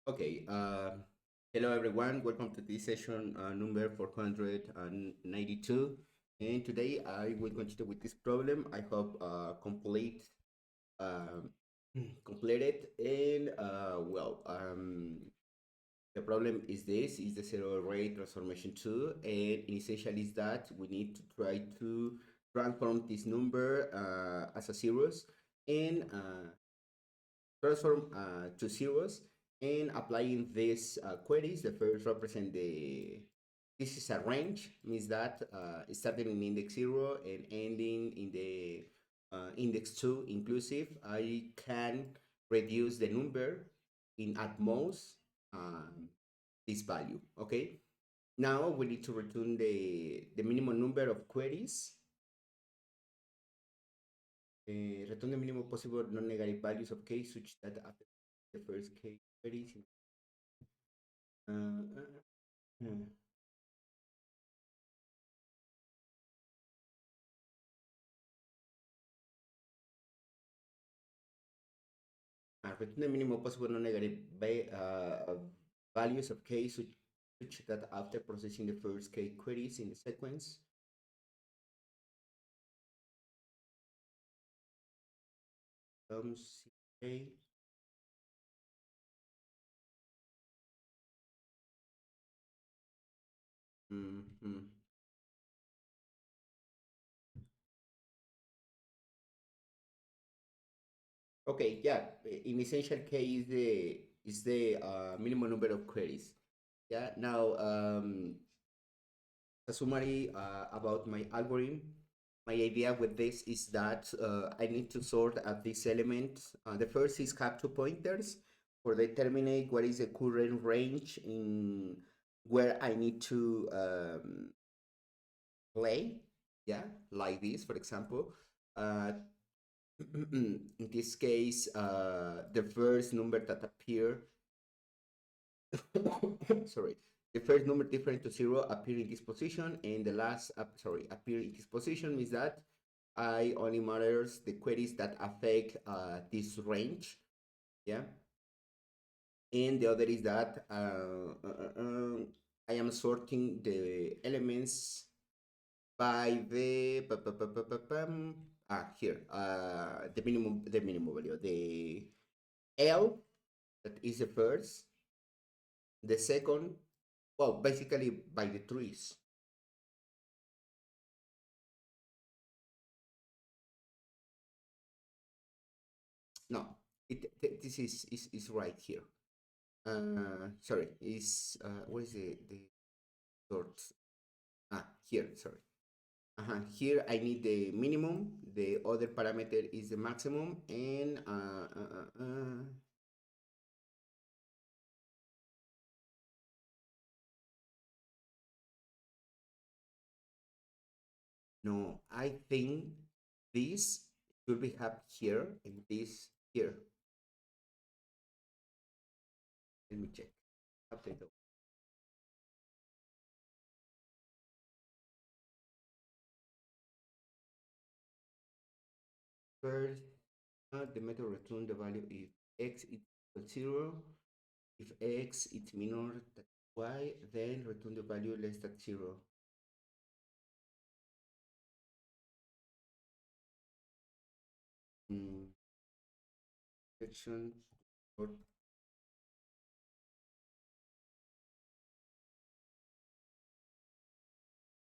Okay, hello everyone. Welcome to this session number 492. And today I will continue with this problem. I hope um, completed. And the problem is this: is the zero array transformation two, and essentially is that we need to try to transform this number as a zeros and transform to zeros and applying these queries. The first represent this is a range, means that starting in index 0 and ending in the index 2 inclusive, I can reduce the number in at most this value. Okay, now we need to return the minimum number of queries. Return the minimum possible non-negative values of k such that after the first k queries hmm. Return the minimum possible non-negative values of k such that after processing the first k queries in the sequence comes k. Mm-hmm. Okay, yeah. In essential, k is the minimum number of queries. Yeah. Now, a summary about my algorithm. My idea with this is that I need to sort at this element. The first is capture pointers for determine what is the current range in where I need to play. Yeah, like this, for example. Uh, in this case, the first number that appear sorry, the first number different to zero appear in this position, and the last appear in this position means that I only matters the queries that affect this range. Yeah, and the other is that I am sorting the elements by the here the minimum value, the L, that is the first, the second, well, basically by the trees. No, this is right here. Sorry, is what is the sort? Here, sorry. Here I need the minimum. The other parameter is the maximum, and no, I think this should be have here and this here. Let me check. Update the first. The method return the value if x is equal to 0. If x is minor than y, then return the value less than 0. Mm, section or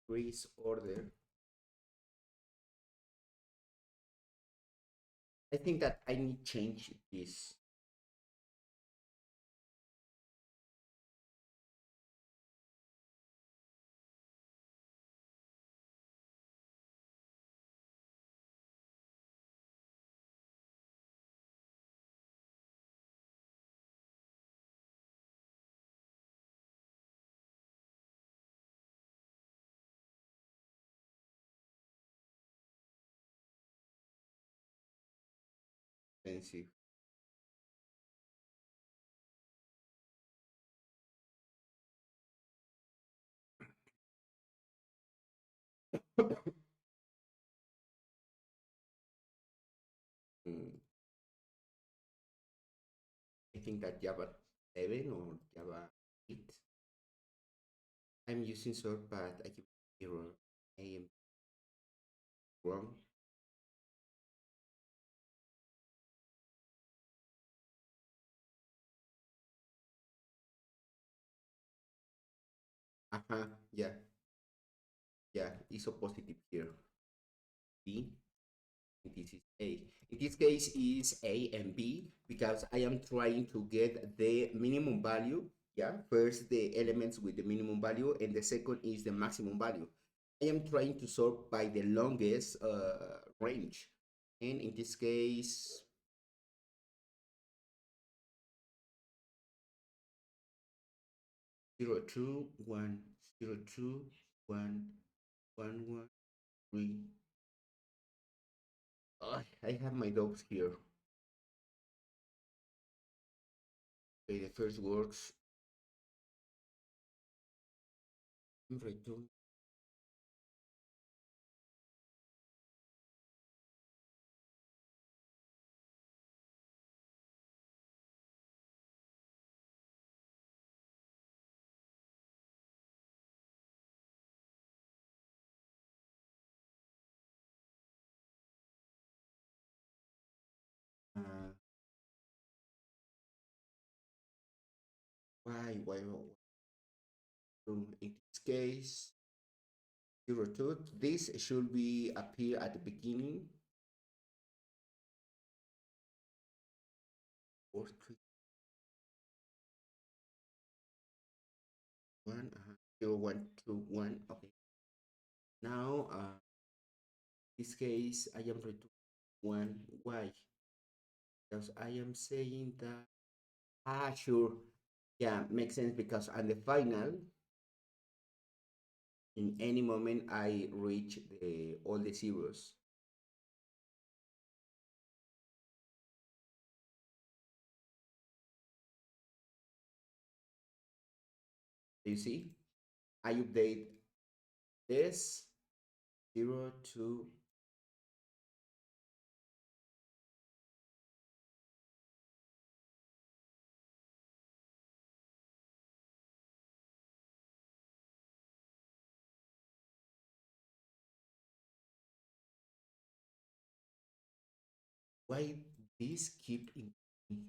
increase order. I think that I need change this. Expensive. Mm. think that Java 7 or Java 8. I'm using sort, but I keep error. I am wrong. Uh-huh. Yeah. Yeah. It's a positive here. B. This is A. In this case is A and B because I am trying to get the minimum value. Yeah, first the elements with the minimum value and the second is the maximum value. I am trying to sort by the longest range. And in this case, 0, 2, 1, 0, 2, 1, 1, 1, 3. I have my doubts here. Okay, the first works. Return. Uh, why? In this case, 0, 2. This should be appear at the beginning. Or 3, 1, 0, 1, 2, 1. Okay. Now, this case, I am returning 1. Why? Because I am saying that, sure. Yeah, makes sense because on the final, in any moment, I reach all the zeros. You see? I update this 0 to why this keep in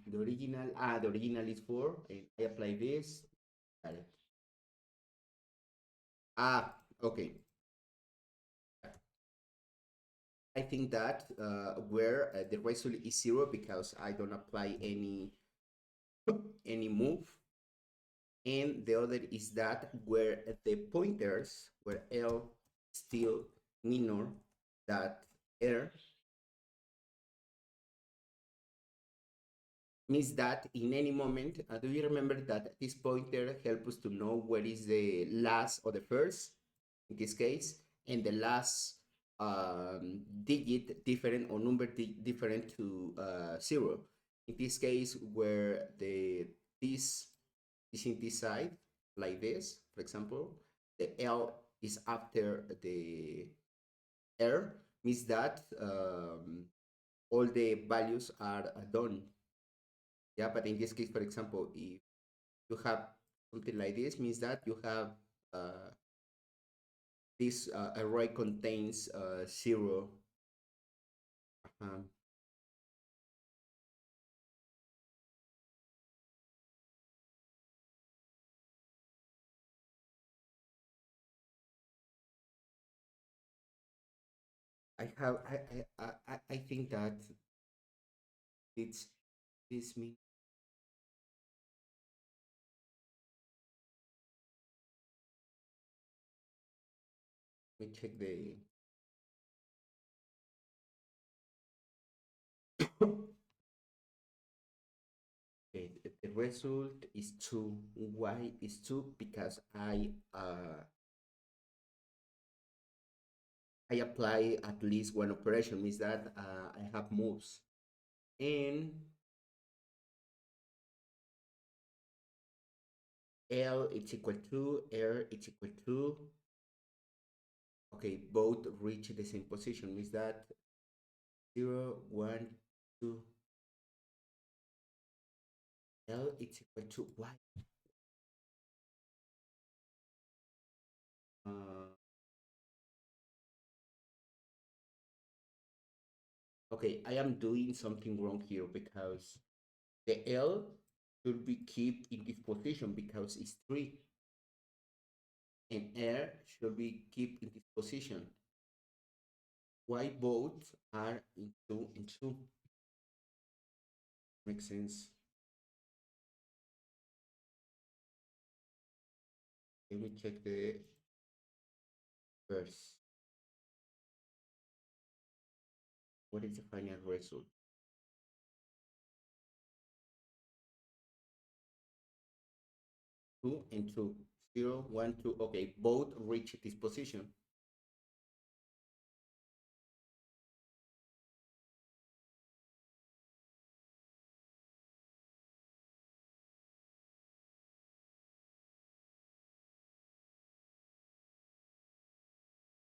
the original. The original is 4 and I apply this. Got it. Okay. I think that where the result is 0 because I don't apply any move, and the other is that where the pointers where L still minor that R means that in any moment, do you remember that this pointer helps us to know where is the last or the first in this case, and the last digit different or number different to 0. In this case, where this is in this side, like this, for example, the L is after the R, means that all the values are done. Yeah, but in this case, for example, if you have something like this, means that you have this array contains 0. Um, I think that it's this means, let me check the okay, the result is 2. Why is 2? Because I apply at least one operation, means that I have moves. And L is equal to R is equal to, okay, both reach the same position, means that 0, 1, 2, L it's equal to y. Uh, okay, I am doing something wrong here because the L should be kept in this position because it's 3, and R should be kept in this position. Why both are in 2 and 2? Makes sense. Let me check the verse. What is the final result? 2 and 2. 0, 1, 2. Okay, both reach this position.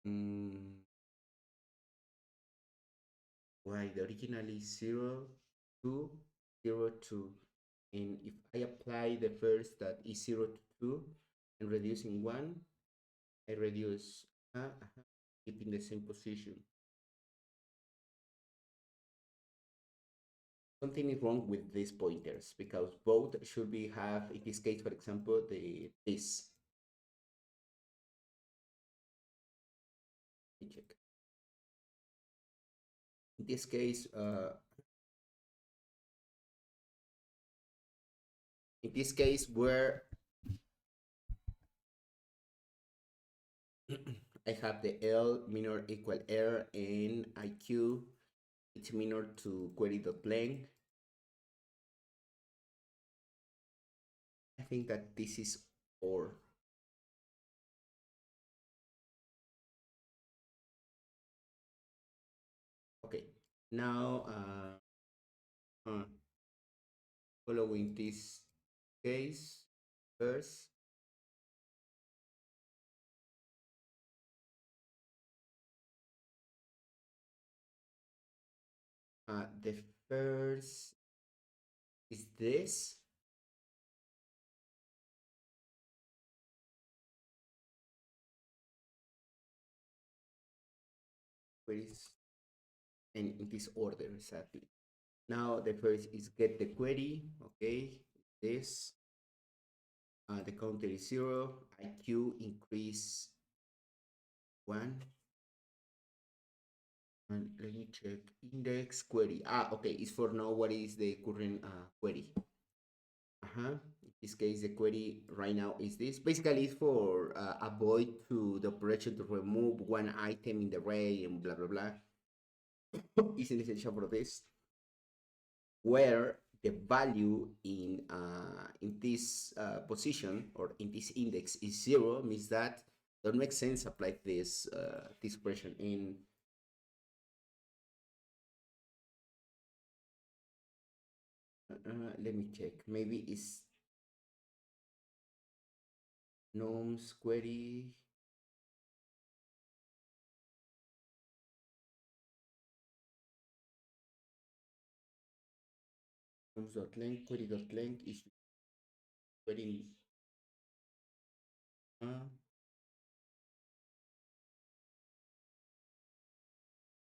Mm, why the original is 0, 2, 0, 2. And if I apply the first that is 0 to 2 and reducing 1, I reduce, keeping the same position. Something is wrong with these pointers because both should be have, in this case, for example, this. Let me check. In this case, where I have the L minor equal R and IQ, it's minor to query.length. I think that this is or. Okay, now following this case first, the first is this. Queries and in this order exactly. Now the first is get the query. Okay, this the counter is 0. IQ increase 1. And let me check index query. Okay, it's for know what is the current query. In this case, the query right now is this. Basically, it's for avoid to the operation to remove one item in the array and blah blah blah. It's an essential for this, where the value in this position or in this index is 0, means that don't make sense apply this expression in. Let me check. Maybe it's nums query. Nums.length query.length is query.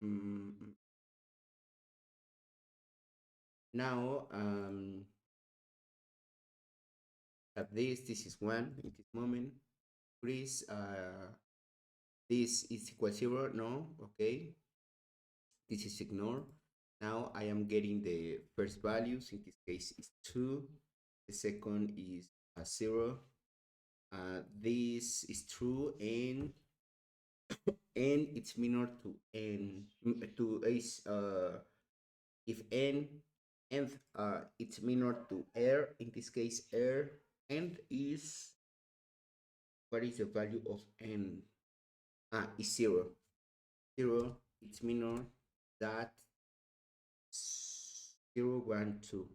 Mm, now at this is 1 in this moment. Please this is equal 0. No, okay, this is ignore. Now I am getting the first values. In this case is 2. The second is 0. This is true, and it's minor to n to is if n and it's minor to r. In this case r and is, what is the value of n? Is 0. 0, it's minor that 0 1 2,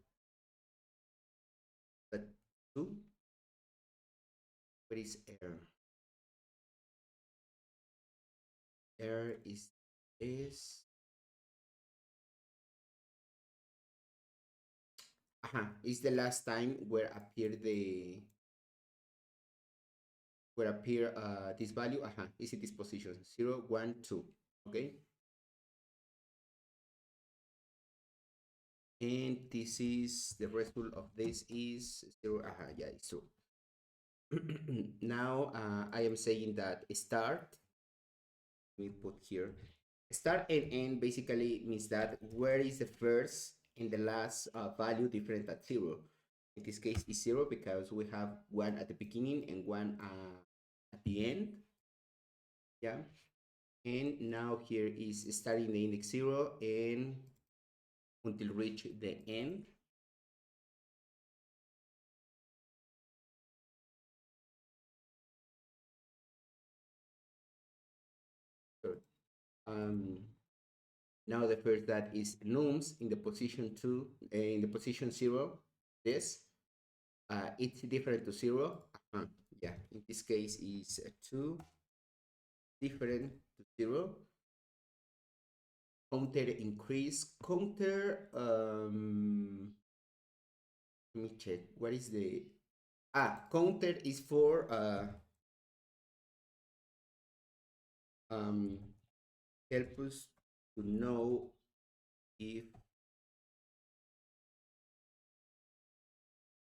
but 2, what is r? R is is the last time where appear this value. Is it this position 0, 1, 2? Okay, and this is the result of this is 0. Yeah, it's true. Now I am saying that start, we put here start and end basically means that where is the first and the last value different at 0. In this case is 0 because we have one at the beginning and one at the end. Yeah, and now here is starting the index 0 and until reach the end. So, um, now the first that is nums in the position 2, in the position 0, this it's different to 0. Yeah, in this case is 2 different to 0. Counter increase, counter, let me check, what is the, counter is for, help us to know if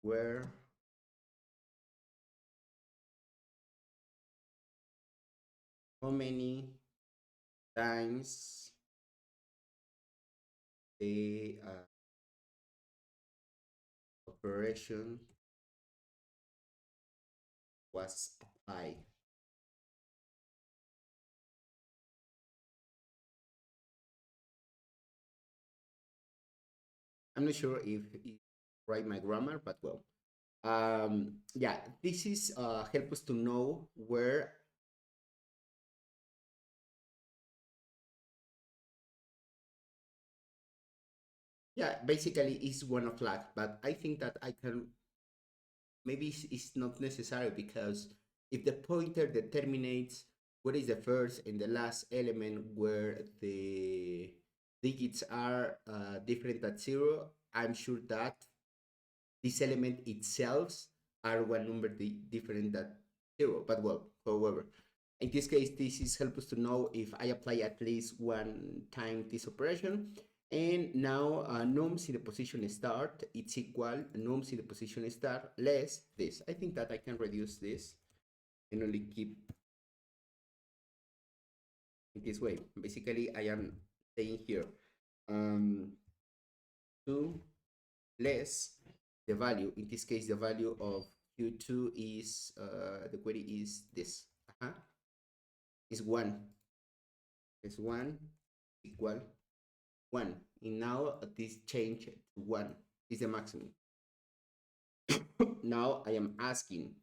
where how many times the operation was applied. I'm not sure if it right my grammar, but well, yeah, this is help us to know where. Yeah, basically it's one flag, but I think that I can maybe it's not necessary because if the pointer determines what is the first and the last element where the digits are different at 0, I'm sure that this element itself are one number different than 0. But well, however, in this case, this is help us to know if I apply at least one time this operation. And now nums in the position start, it's equal nums in the position start less this. I think that I can reduce this and only keep in this way. Basically, I am saying here, 2 less the value. In this case, the value of Q2 is, the query is this. Is 1. Is 1 equal 1. And now this change to 1 is the maximum. Now I am asking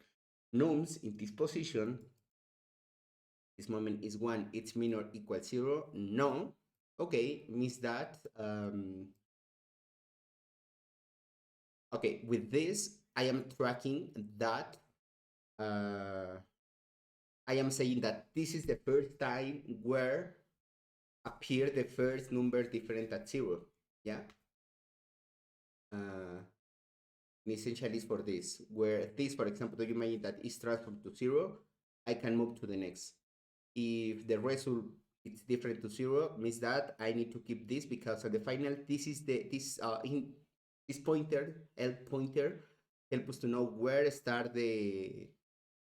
nums in this position, this moment is 1, it's min or equal 0. No. Okay, means that, okay, with this, I am tracking that, I am saying that this is the first time where appear the first number different at 0. Yeah. Essentially is for this, where this, for example, do you imagine that is transformed to 0, I can move to the next. If the result is different to 0, means that I need to keep this because at the final, this is in this pointer, L pointer, help us to know where start the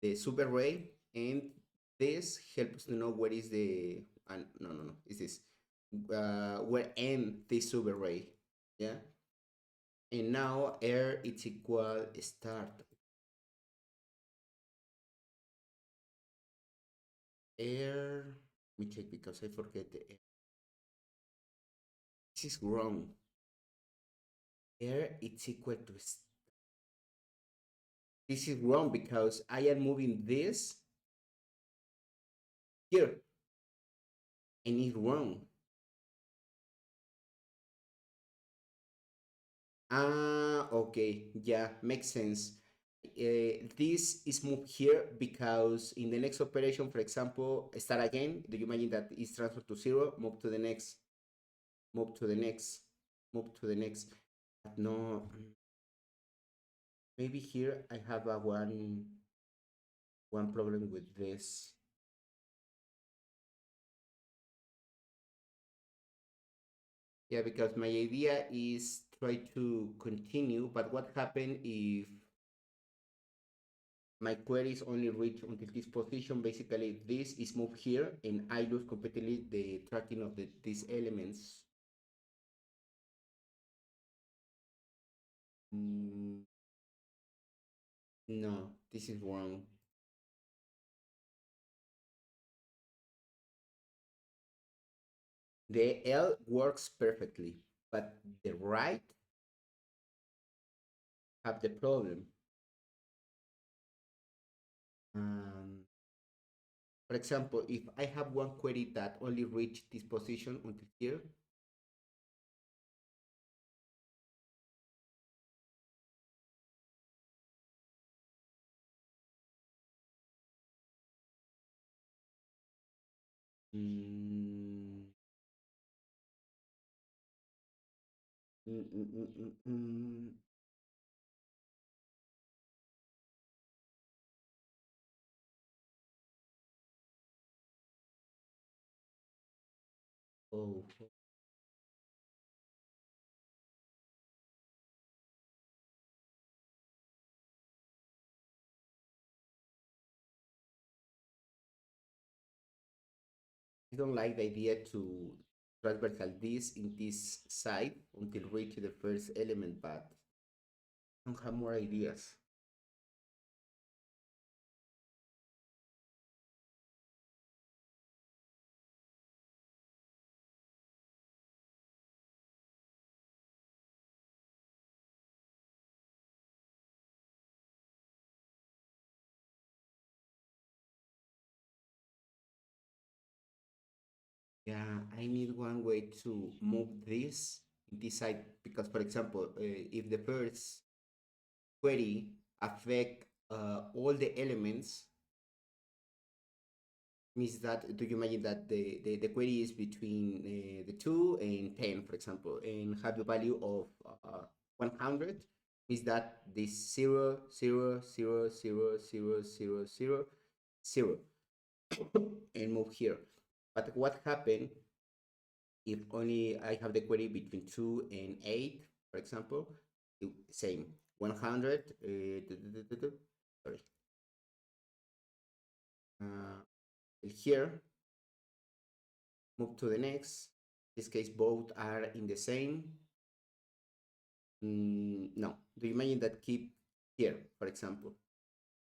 subarray, and this helps us to know where is the, no, is this, where end this subarray. Yeah. And now air is equal start. Air, let me check because I forget the air. This is wrong. Air is equal to, this is wrong because I am moving this here and it's wrong. Okay, yeah, makes sense. This is moved here because in the next operation, for example, start again. Do you imagine that is transferred to 0? Move to the next. Move to the next. Move to the next. But no. maybe here I have a one problem with this. Yeah, because my idea is try to continue, but what happen if my queries only reach until this position? Basically, this is moved here, and I lose completely the tracking of these elements. Mm, no, this is wrong. The L works perfectly, but the right have the problem. Um, for example, if I have one query that only reach this position until here, mm, mm, mm, mm, mm, mm, oh, I don't like the idea to transversal this in this side until reach the first element, but I don't have more ideas. Yeah, I need one way to move this in this side because, for example, if the first query affect all the elements, means that do you imagine that the query is between the 2 and 10, for example, and have the value of 100, is that this 0 0 0 0 0 0 0 0 and move here. But what happened if only I have the query between 2 and 8, for example? Same 100, sorry, uh, here, move to the next. In this case, both are in the same. No, do you imagine that keep here, for example?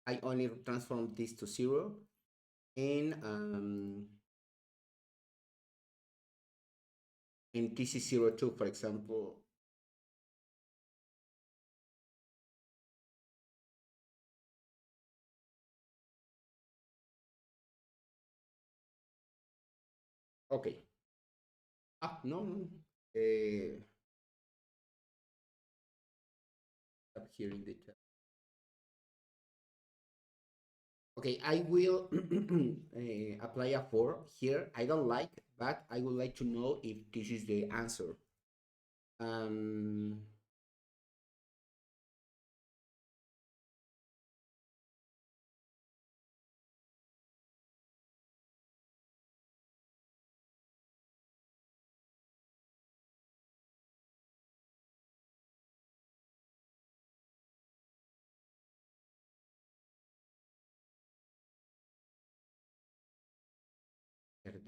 I only transform this to 0, and this is 0 too, for example. Okay. No, no. Up here in the chat. Okay, I will apply a 4 here. I don't like, but I would like to know if this is the answer. Um,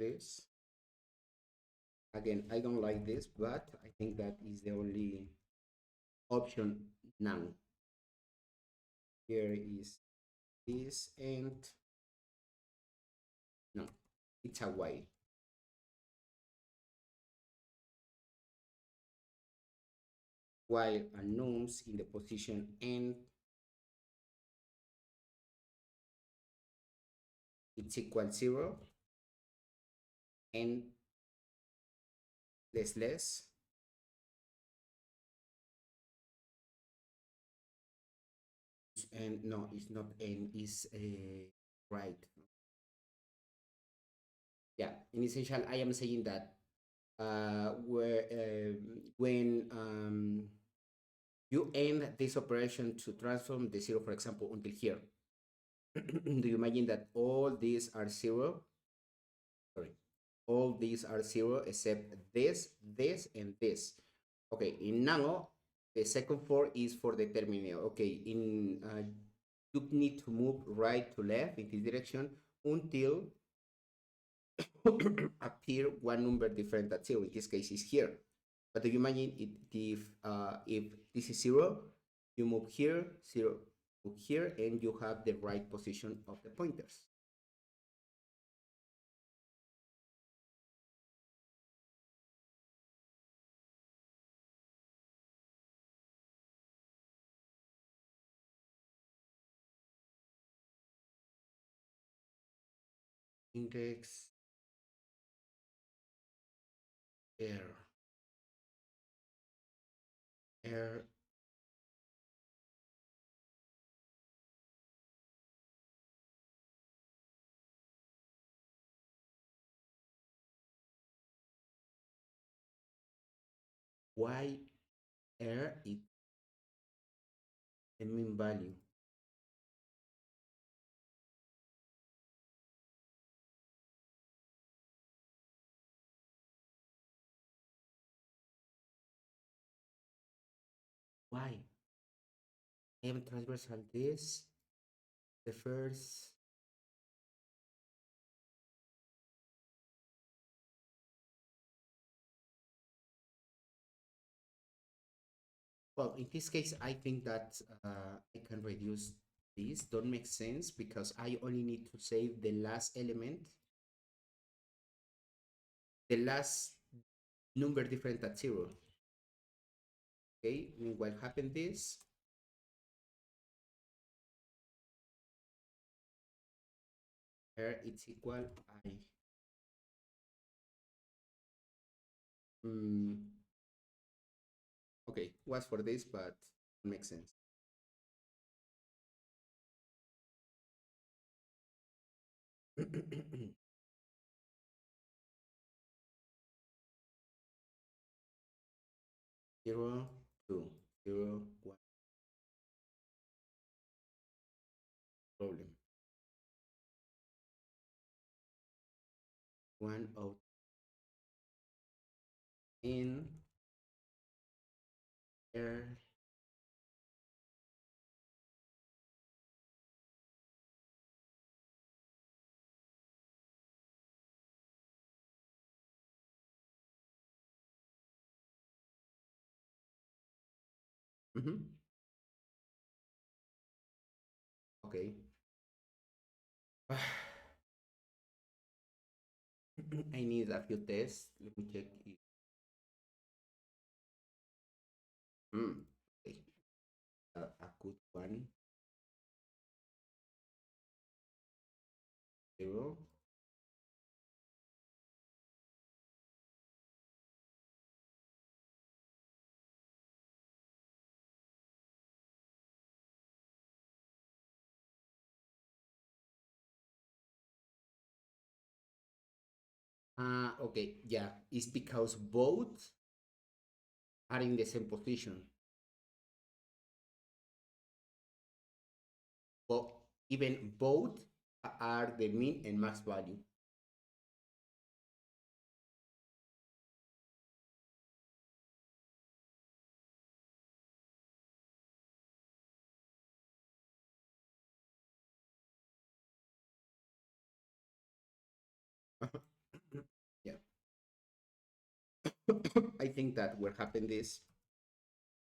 this. Again, I don't like this, but I think that is the only option now. Here is this, and no, it's a while. While unknowns in the position and it's equal 0 and less, and no, it's not n, is right. Yeah, in essential, I am saying that when you end this operation to transform the zero, for example, until here. Do you imagine that all these are zero? Sorry, all these are zero except this, and this. Okay, in Nano, the second four is for the terminal. Okay, in you need to move right to left in this direction until appear one number different than zero. In this case, is here. But if you imagine it, if this is zero, you move here, zero, move here, and you have the right position of the pointers. Index air air y air is the mean value. Why? M transversal this the first. Well, in this case, I think that I can reduce this. Don't make sense because I only need to save the last element, the last number different than zero. Okay, meanwhile, happen this. Here it's equal I. Mm, okay, was for this, but it makes sense. Zero, two, zero, one. Problem. One out in air. Mhm. Okay. I need a few tests. Let me check. Okay. A good one. Zero. Okay. Yeah. It's because both are in the same position. But even both are the mean and max value. Yeah. I think that what happened is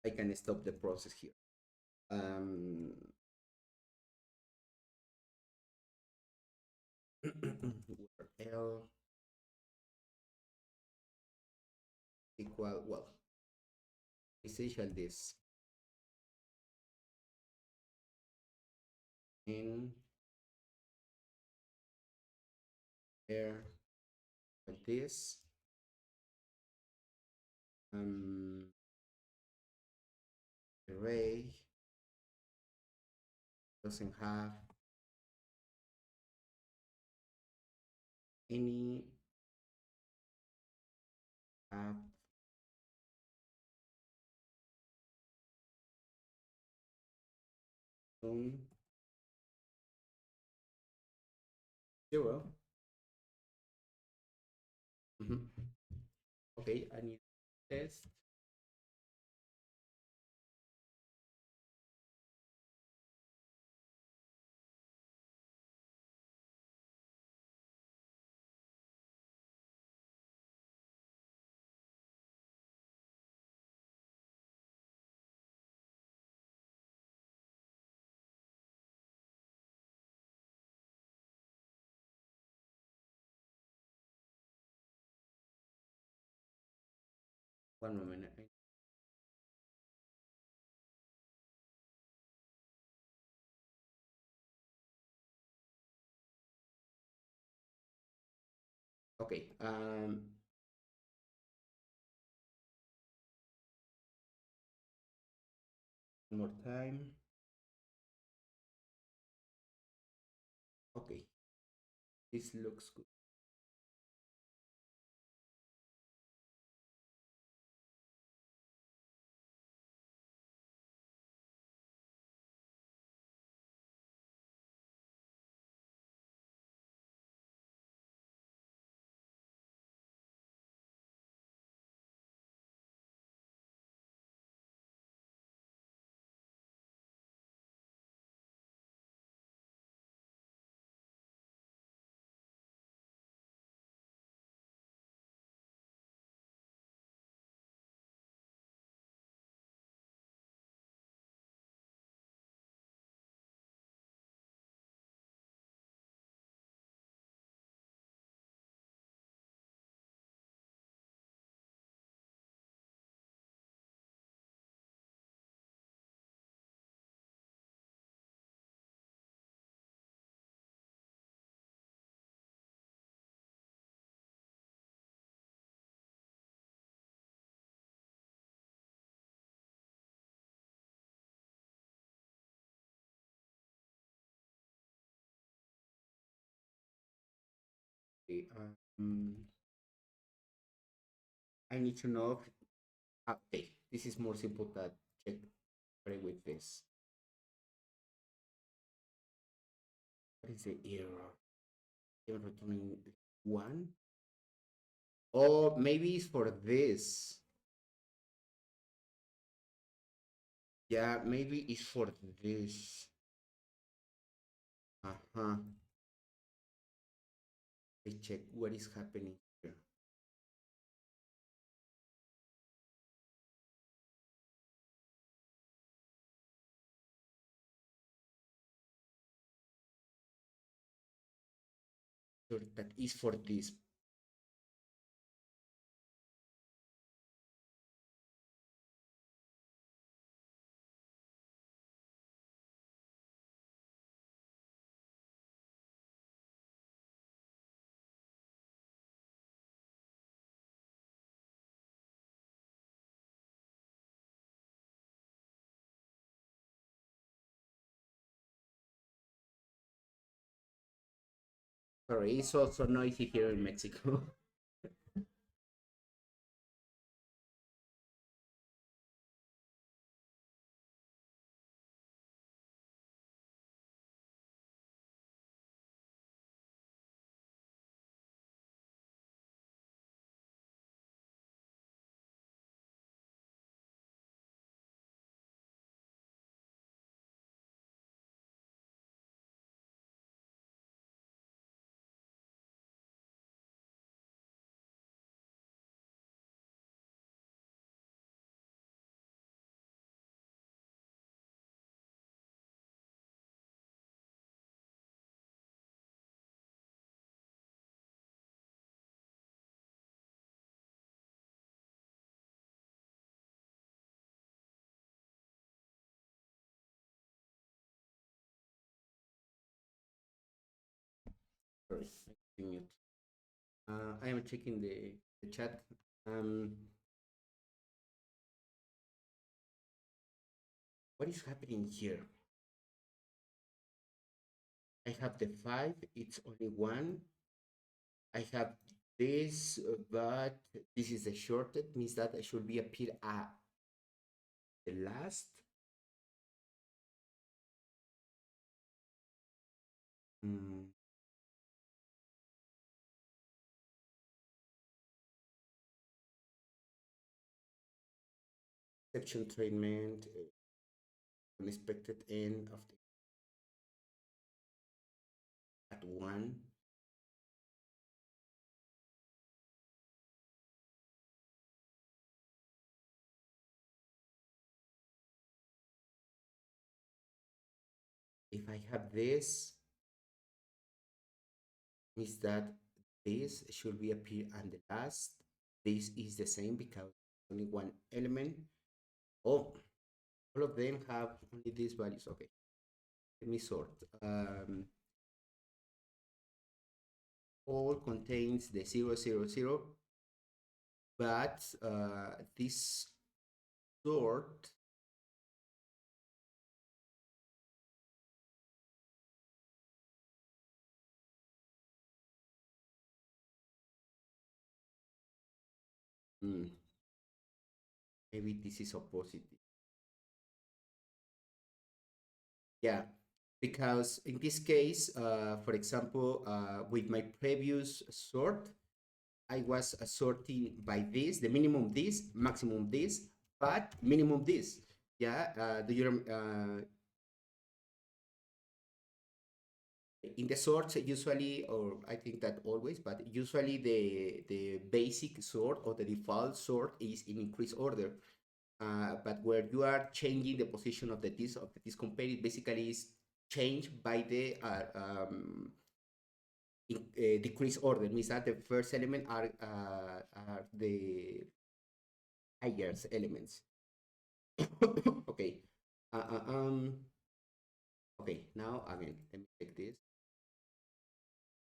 I can stop the process here. L equal, well, essential this in air like this. Um, Array doesn't have any app 0. Mhm. Okay, I need test. One moment. Okay. One more time. Okay. This looks good. Okay. I need to know. Okay, this is more simple than check with this. What is the error? Error returning one. Or maybe it's for this. Yeah, maybe it's for this. Uh-huh. I check what is happening here. So that is for this. Sorry, it's also noisy here in Mexico. Sorry, I mute. I am checking the chat. What is happening here? I have the 5, it's only 1. I have this, but this is a shorted, means that I should be appear at the last. mm, exception treatment, unexpected end of the at one. If I have this, means that this should be appear and the last. This is the same because only one element. Oh, all of them have only these values. Okay, let me sort. All contains the 000, but this sort hmm, maybe this is opposite. Yeah, because in this case, for example, with my previous sort, I was sorting by this, the minimum this, maximum this, but minimum this. Yeah, do you in the sorts usually, or I think that always, but usually the basic sort or the default sort is in increased order. But where you are changing the position of the disk compare, it basically is changed by the decrease order. Means that the first element are the highest elements. Okay. Uh, uh, um. Okay. Now again, let me take this.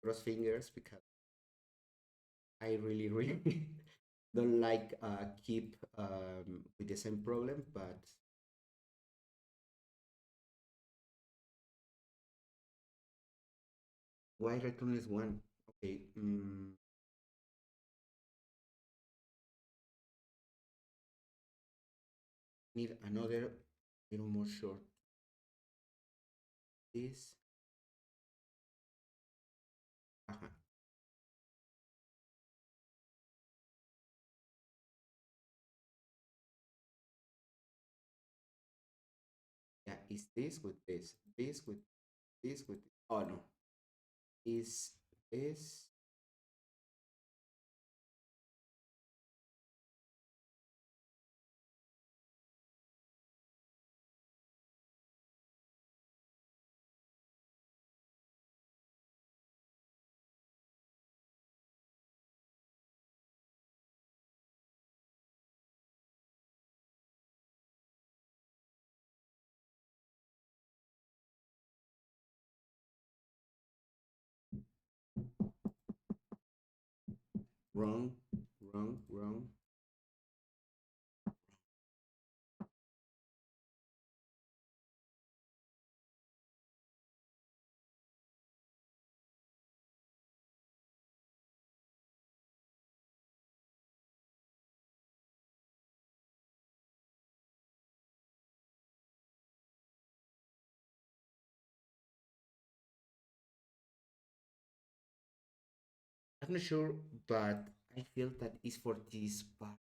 Cross fingers because I really, really don't like keep with the same problem, but why return is one? Okay. Need another little more short. This. Uh-huh. Yeah, is this with this? This with this with oh no. Is this wrong, wrong, wrong? I'm not sure, but I feel that is for this part.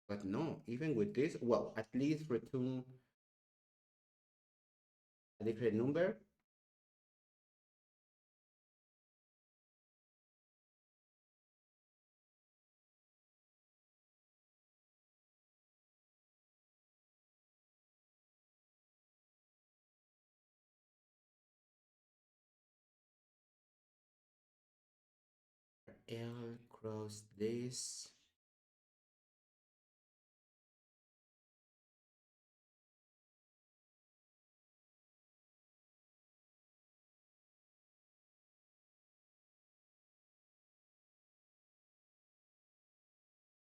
But no, even with this, well, at least return a different number. L cross this.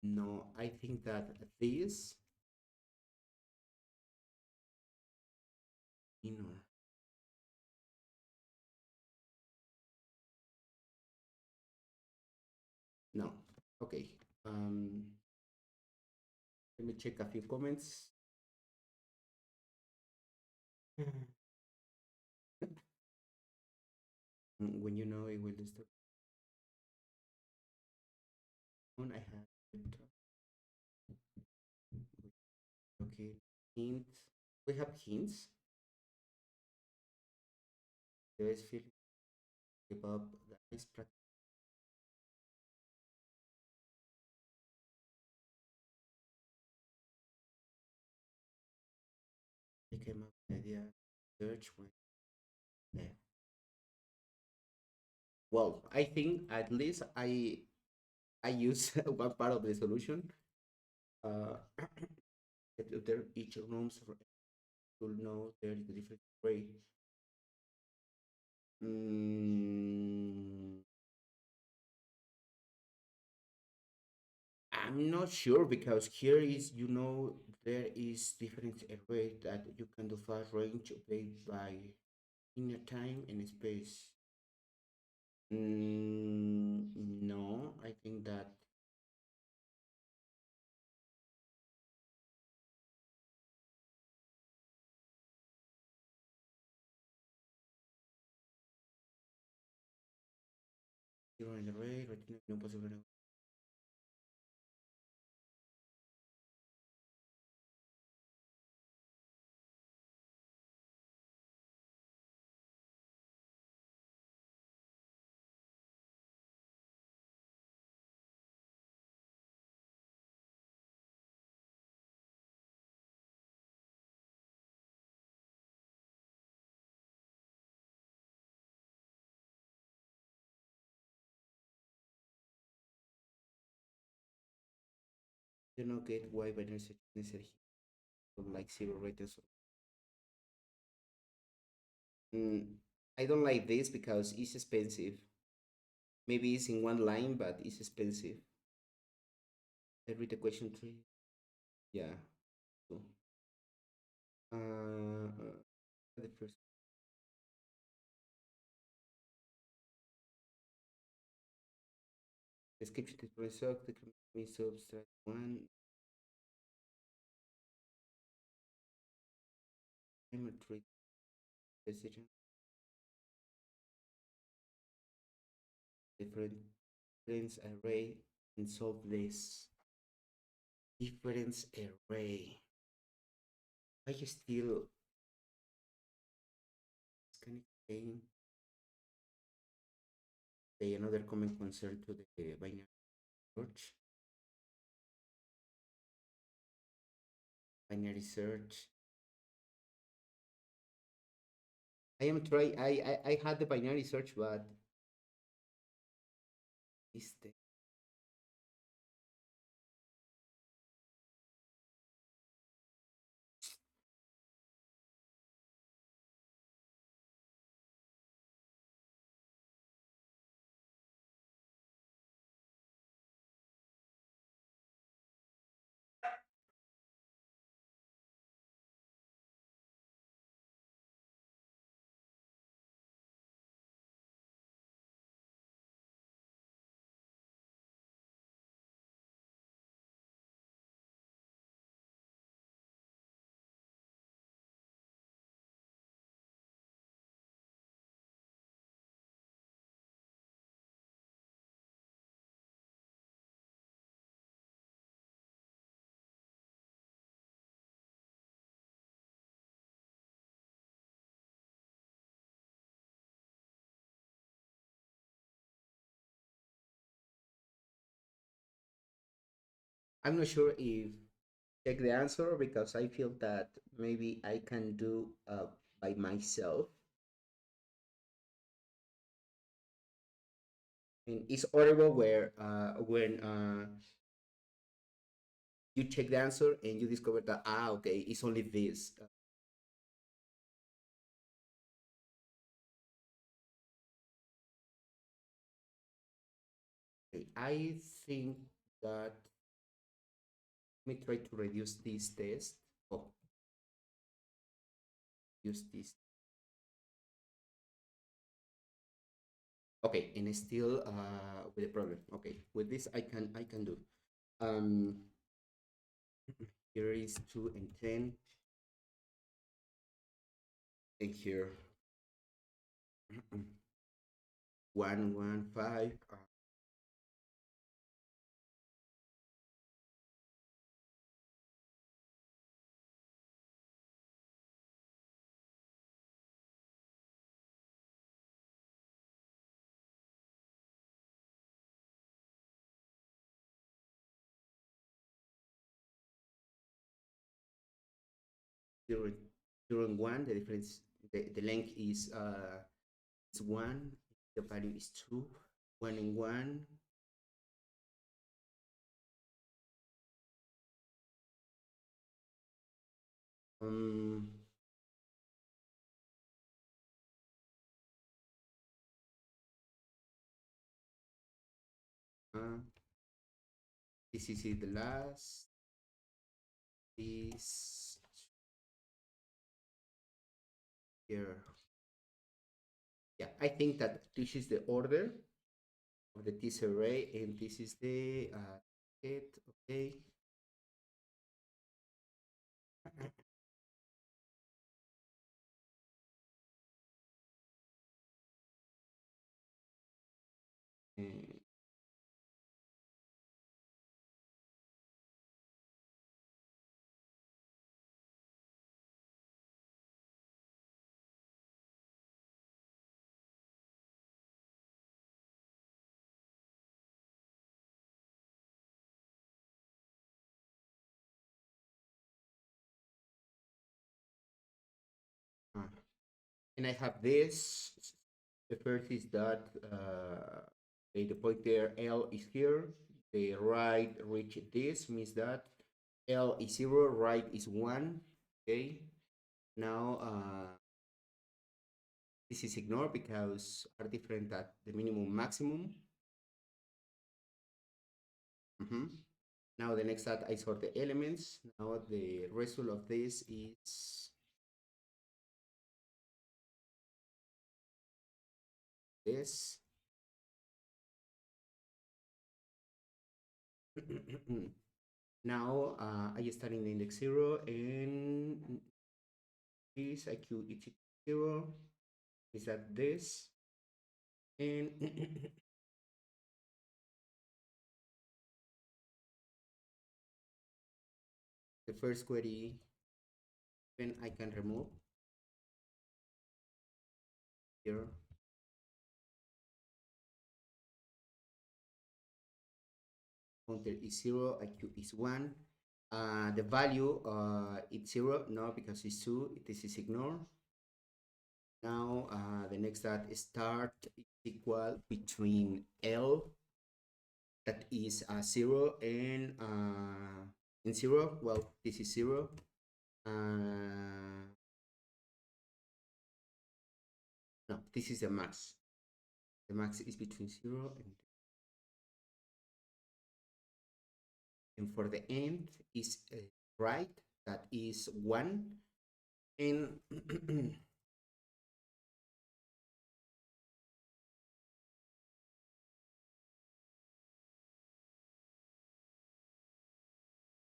No, I think that this, you know, no. Okay. Um, Let me check a few comments. When you know it will start. I have it. Okay, hints. We have hints. There is feeling above the ice practice. I came up with the idea. Search when. Yeah. Well, I think at least I use one part of the solution. Uh, there each rooms will know there is a different way. Mm, I'm not sure because here is there is different array that you can do fast range based by inner time and space. No, I think that zero in array, no possible. Do not get why binary search is necessary like zero ratings. Mm, I don't like this because it's expensive. Maybe it's in one line, but it's expensive. I read the question three. Yeah. So, the first description is result, the means subtract one, geometry decision, different difference array, and solve this difference array. I still can explain another common concern to the binary search. Binary search. I am try. I had the binary search, but is the I'm not sure if check the answer because I feel that maybe I can do by myself. And it's horrible where when you check the answer and you discover that okay, it's only this. Okay, I think that let me try to reduce this test. Oh, use this. Okay, and still with a problem. Okay, with this I can do. Um, here is 2 and 10, and here 115 0, 0 and 1. The difference, the length is 1, the value is 2. 1 and 1, um, uh, this is the last. This here. Yeah, I think that this is the order of the this array, and this is the it. Okay. And uh, and I have this. The first is that the pointer L is here. The right reach this means that L is 0, right is 1. Okay. Now this is ignored because are different at the minimum maximum. Now the next that I sort the elements. Now the result of this is this. Now I start in the index 0 and this IQ is 0 is at this, and the first query when I can remove here. Counter is 0, IQ is 1. The value it's 0, no, because it's 2, this is ignored. Now the next that start is equal between L, that is 0, and 0. Well, this is 0. No, this is the max. The max is between 0 and for the end is right, that is 1, and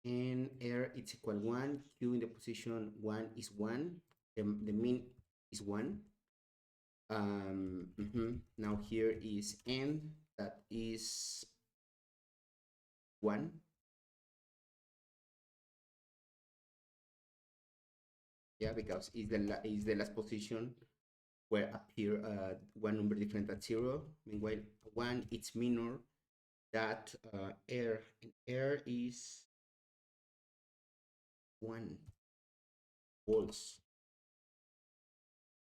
and R it's equal 1, Q in the position 1 is 1, the mean is 1. Now here is N, that is 1. Yeah, because it's the last position where appear one number different at 0. Meanwhile, 1 it's minor that R, and R is 1 volts.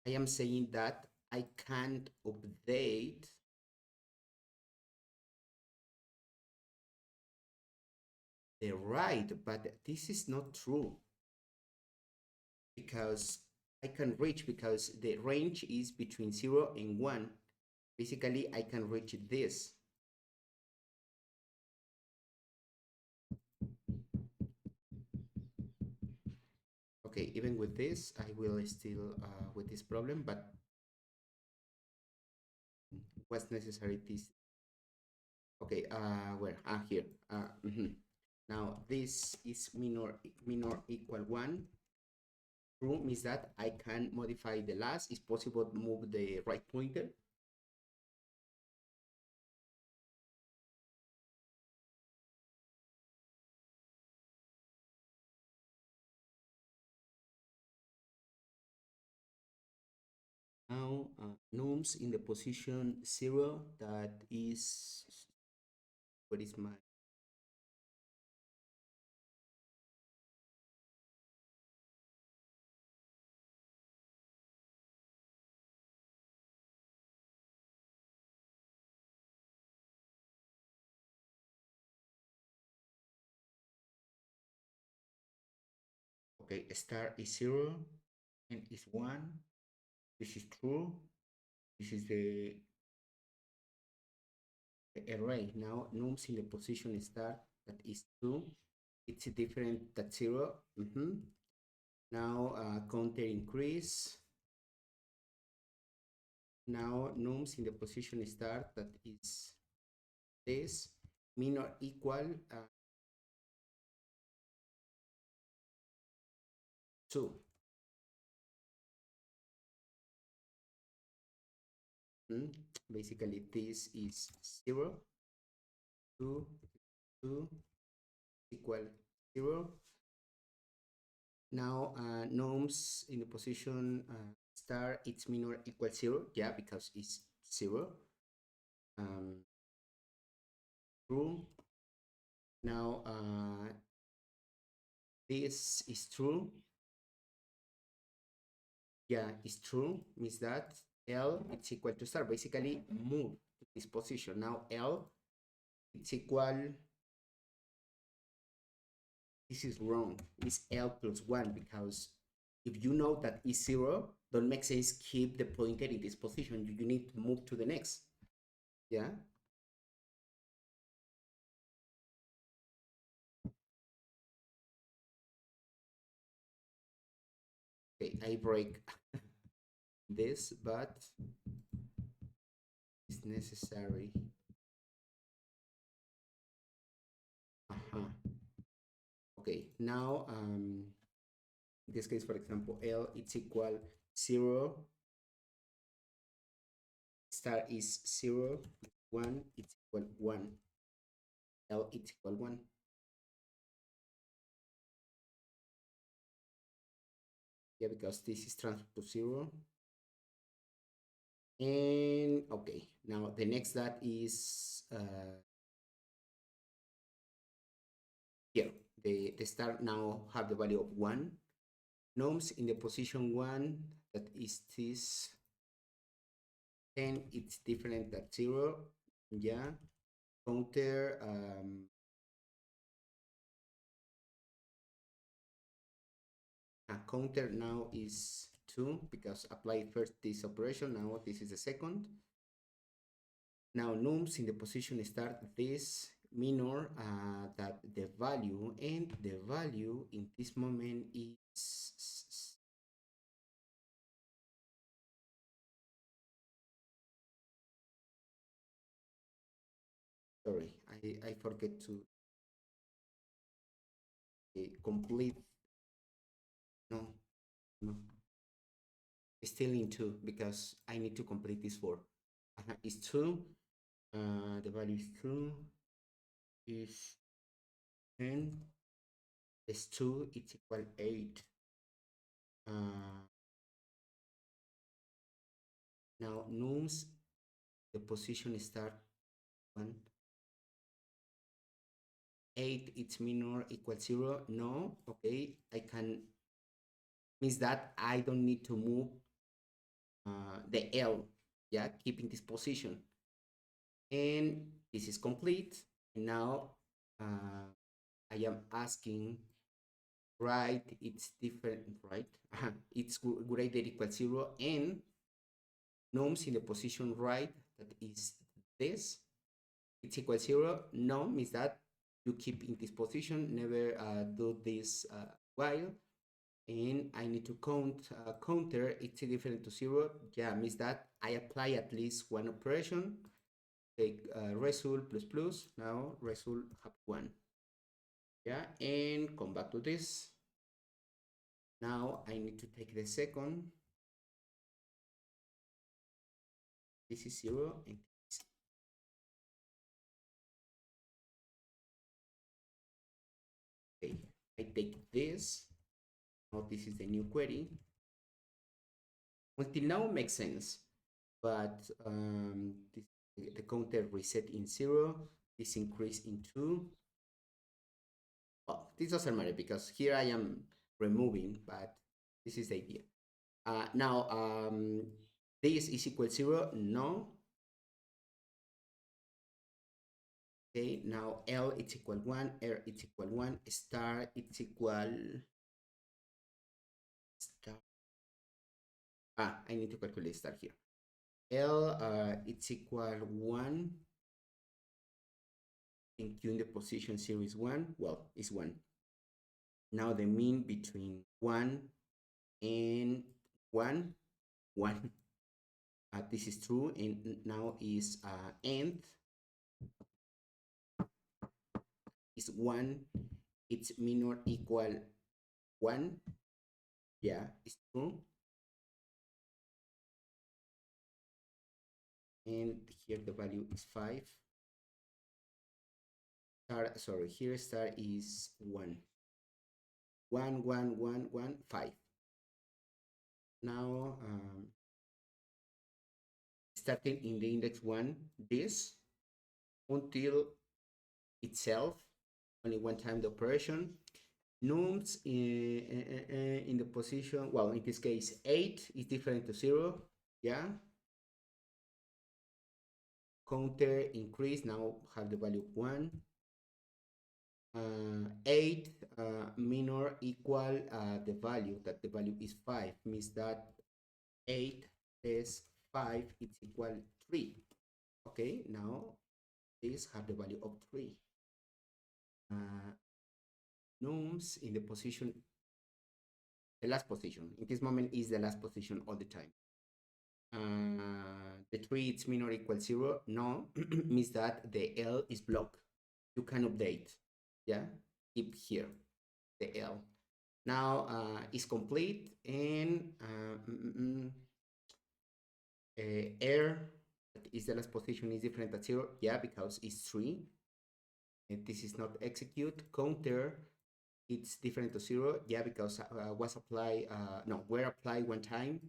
I am saying that I can't update the right, but this is not true because I can reach, because the range is between 0 and 1. Basically, I can reach this. Okay, even with this, I will still with this problem, but what's necessary this. Okay, where? Here. Now this is minor equal 1. True means that I can modify the last. It's possible to move the right pointer. nums in the position 0, that is, what is my, okay, star is 0 and is 1. This is true. This is the array. Now nums in the position star, that is 2. It's different than 0. Now counter increase. Now nums in the position start, that is this, mean or equal 2. Basically this is 0, 2, 2 equal 0. Now nums in the position star, it's mean or equal 0, yeah, because it's 0. True. Now this is true. Yeah, it's true, means that L it's equal to star. Basically move to this position. Now L it's equal, this is wrong, it's L plus 1, because if you know that is 0, don't make sense keep the pointer in this position. You need to move to the next. Yeah. Okay, I break this, but it's necessary. Okay, now in this case, for example, L it's equal 0, star is 0, 1 it's equal 1, L it's equal 1. Yeah, because this is transferred to 0. And okay, now the next that is here. The star now have the value of 1. Nums in the position 1, that is this, 10, it's different than 0. Yeah. Counter counter now is 2, because apply first this operation. Now this is the second. Now nums in the position start this minor that the value, and the value in this moment is, sorry, I forget to complete. No, no, still in 2, because I need to complete this 4. It's 2. The value is 2, is 10, is 2, it's equal 8. Now nums the position start 1, 8 it's minor equal 0. No, okay, I can, means that I don't need to move the L, yeah, keeping this position. And this is complete. And now I am asking, right, it's different, right? It's greater equal 0, and nums in the position right, that is this, it's equal 0. No, means that you keep in this position, never do this while. And I need to counter it's different to 0. Yeah, means that I apply at least one operation, take result plus plus, now result have 1. Yeah, and come back to this. Now I need to take the second, this is 0, and this. Okay, I take this. Now this is the new query. Until now makes sense. but the counter reset in 0, this increase in 2. Well, this doesn't matter because here I am removing, but this is the idea. Now, this is equal 0, no. Okay, now L is equal 1, R is equal 1, star it's equal star. I need to calculate star here. L it's equal 1, and Q in the position 0 is 1. Well, it's 1. Now the mean between 1 and 1, 1. This is true, and now is nth is 1. It's mean or equal 1. Yeah, it's true. And here the value is 5. Star, sorry, here star is 1. 1, 1, 1, 1, 5. Now, starting in the index 1, this, until itself, only one time the operation. Nums in the position, well, in this case, 8 is different to 0, yeah? Counter increase, now have the value of 1. 8 minor equal the value, that the value is 5, means that 8 less 5 is equal 3. Okay, now this have the value of 3. Nums in the position, the last position, in this moment is the last position all the time. The 3 is mean or equal 0, no, means that the L is blocked. You can update, yeah, keep here the L. Now is complete, and R is the last position is different at 0, yeah, because it's 3. And this is not execute. Counter, it's different to 0, yeah, because was applied, no, were applied one time.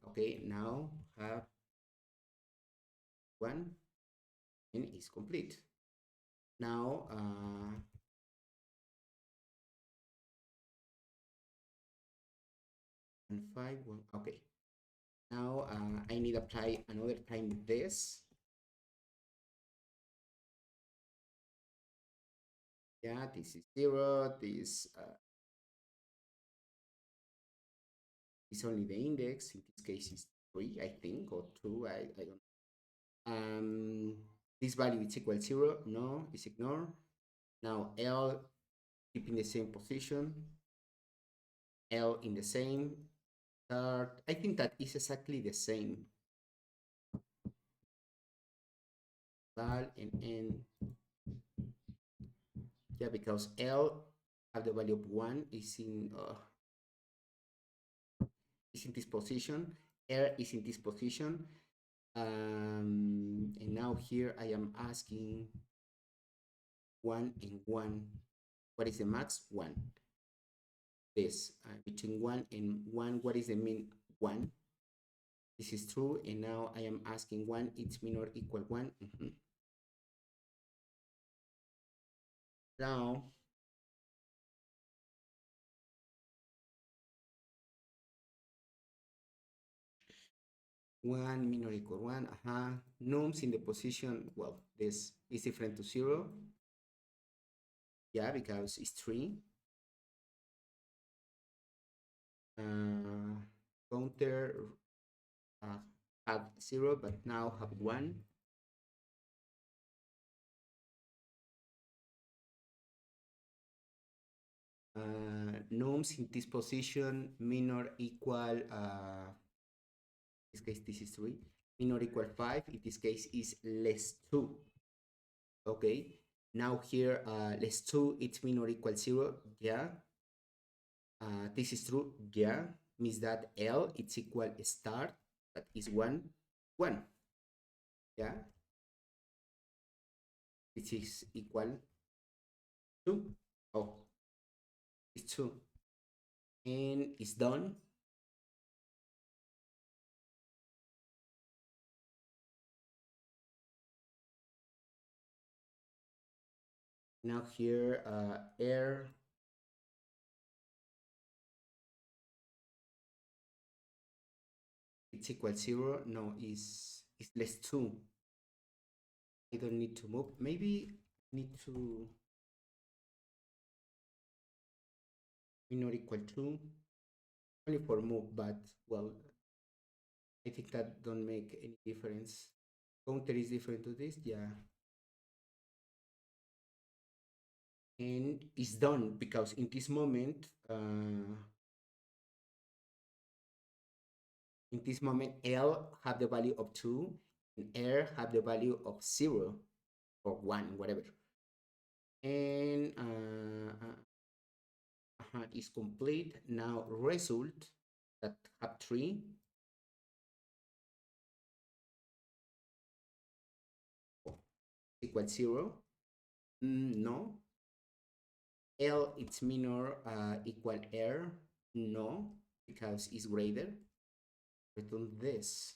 Okay, now have 1 and is complete. Now, and 5, 1, okay. Now I need to apply another time this. Yeah, this is 0, this is only the index, in this case is 3, I think, or 2, I don't. This value is equal 0, no, it's ignored. Now L keeping the same position, L in the same, start, I think that is exactly the same. Val and N, yeah, because L have the value of 1 is in this position, R is in this position, and now here I am asking 1 and 1. What is the max? 1. This between 1 and 1, what is the mean? 1. This is true, and now I am asking 1, it's mean or equal 1. Now, one mean or equal 1, nums in the position, well, this is different to 0. Yeah, because it's 3. Counter have 0, but now have 1. Nums in this position, mean or equal, in this case, this is 3, mean or equal 5, in this case is less 2. Okay, now here, less 2, it's mean or equal 0, yeah. This is true, yeah, means that L, it's equal star, that is 1, 1, yeah. This is equal 2, oh, it's 2, and it's done. Now here, air, it's equal 0. No, is less 2. I don't need to move. Maybe I need to be not equal to only for move, but well, I think that don't make any difference. Counter is different to this, yeah. And it's done because in this moment, L have the value of 2 and R have the value of 0 or 1, whatever. And is complete. Now result that have 3 equal 0. No. L it's minor equal R. No, because it's greater. Return this.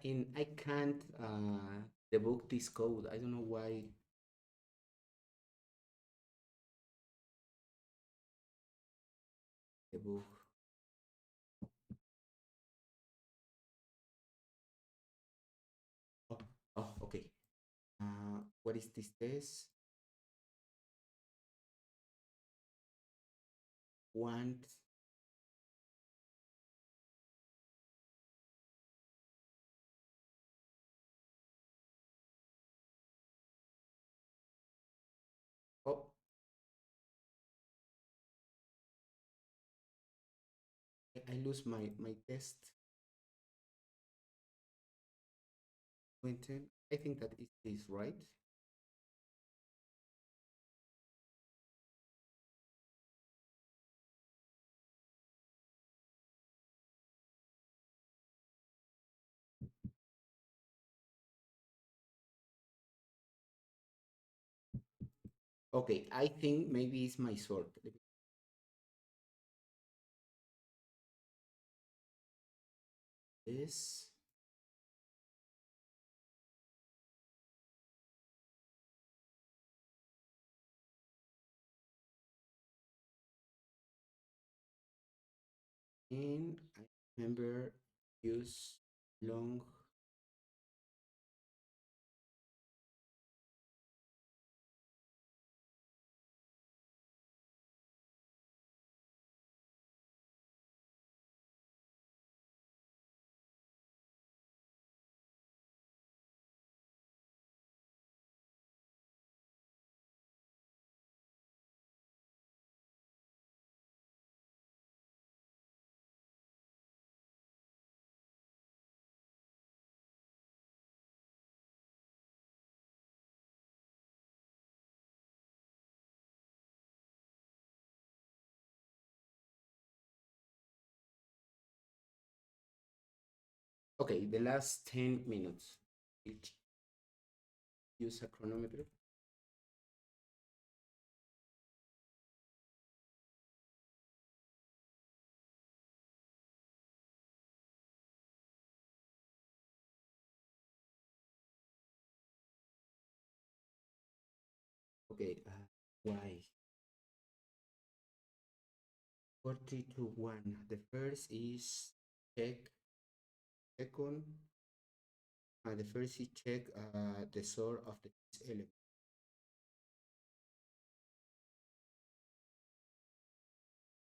And I can't debug this code. I don't know why debug. Oh, oh, okay. What is this test? Want oh, I lose my test. Quentin, I think that is this, right? Okay, I think maybe it's my sort. This and I remember use long. Okay, the last 10 minutes. Each use a chronometer. Okay, why? 40 to 1. The first is check. Second, the first is check the source of the element.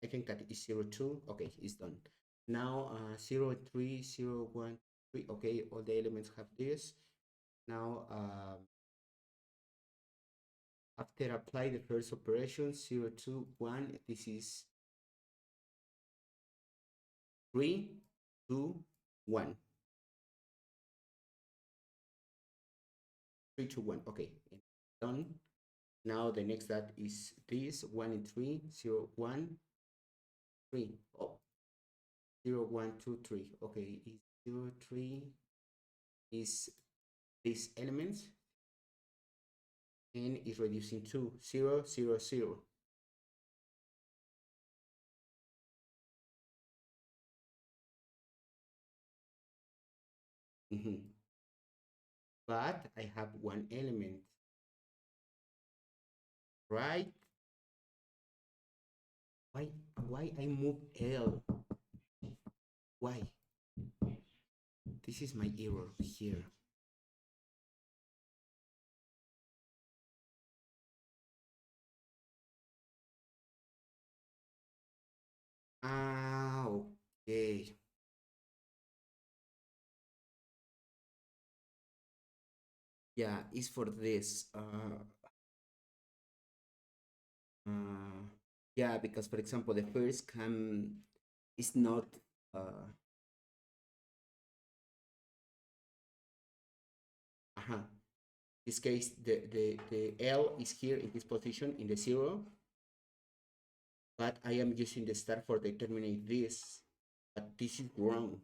I think that is 0, 2. Okay, it's done. Now 0, 3, 0, 1, 3. Okay, all the elements have this. Now after apply the first operation, 0, 2, 1, this is 3, 2, 1. 3, 2, 1. Okay. done. Now the next that is this 1 and 3, 0, 1, 3. Oh, 0, 1, 2, 3. Okay, is 0, 3 is these elements and is reducing to 0, 0, 0. But I have one element, right? Why why I move L? Why? This is my error here. Ah, okay. Yeah, it's for this. Uh, yeah, because for example, the first can is not. Uh, this case, the L is here in this position in the 0, but I am using the star for determining this, but this is wrong.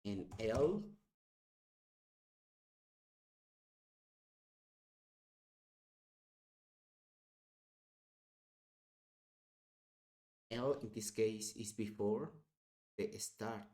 And L in this case is before the start.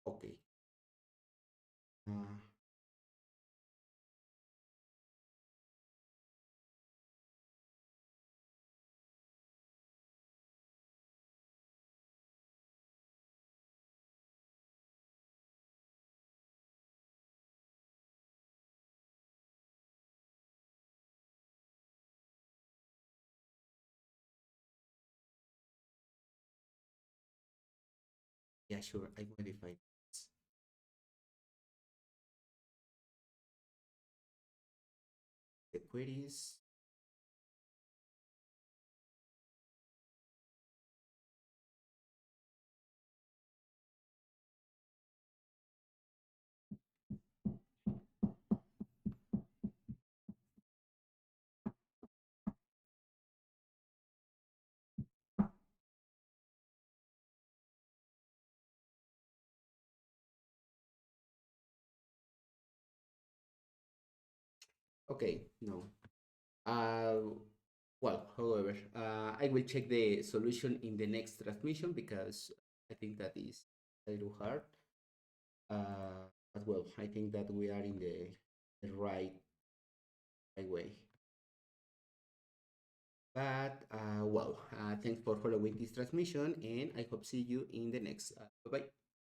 Okay. Uh, yeah, sure. I modify this. The queries. Okay, no. Well, however, I will check the solution in the next transmission because I think that is a little hard. But well, I think that we are in the right way. But well, thanks for following this transmission, and I hope see you in the next. Bye bye.